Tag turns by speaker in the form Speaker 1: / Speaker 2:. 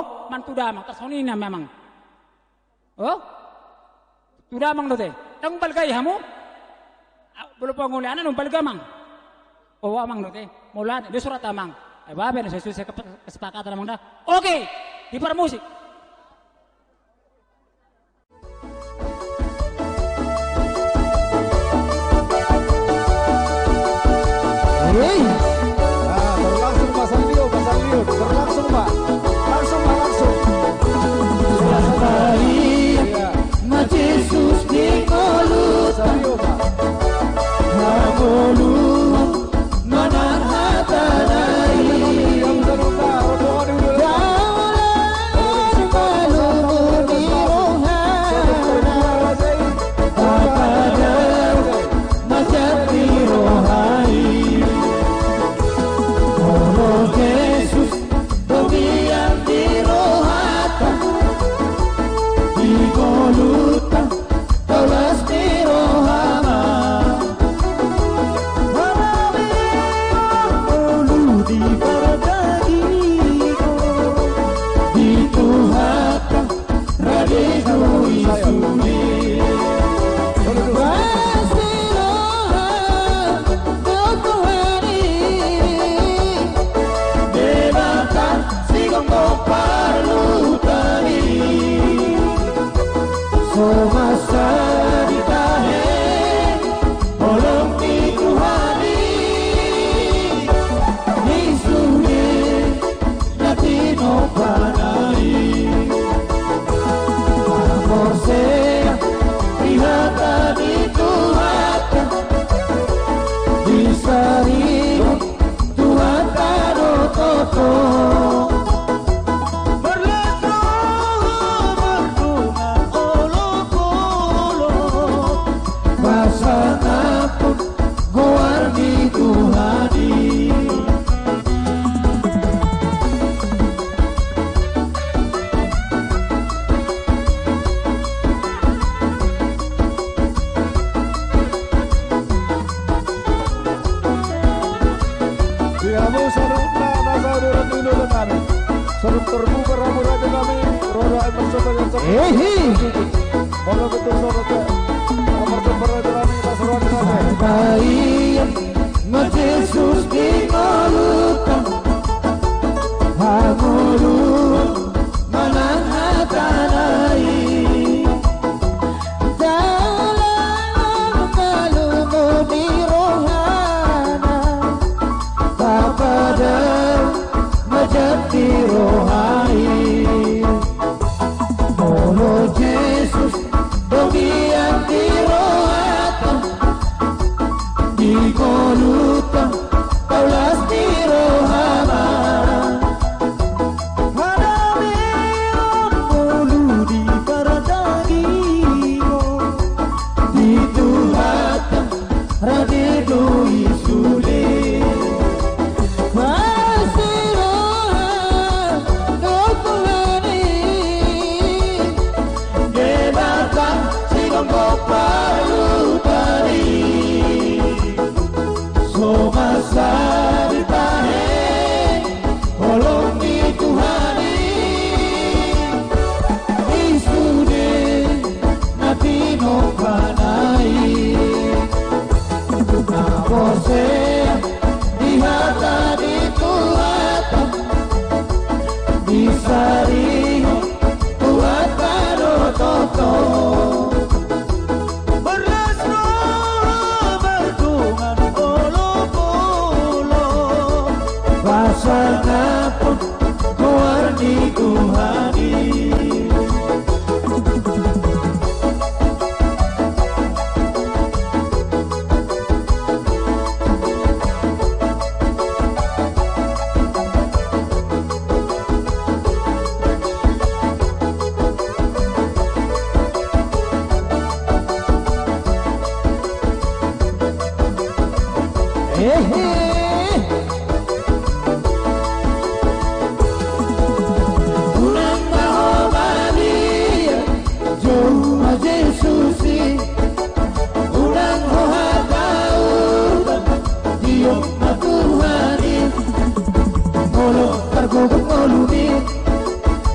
Speaker 1: man tudamang tasonina memang. Oh? Tudamang do te. Tang balgay hamo? Belum pengulian nung balgamang. Oh amang do te. Mula di surat amang. Ay babe na sesuai kesepakatan amang dah. Oke, di musik.
Speaker 2: Hey. Berlangsung Pak Sandio, berlangsung Pak. Langsung.
Speaker 3: Maria, mas Jesus di koluta.
Speaker 2: Sandio Pak.
Speaker 3: Habolu, manang hatanai. Maria, mas Jesus di koluta. Habolu.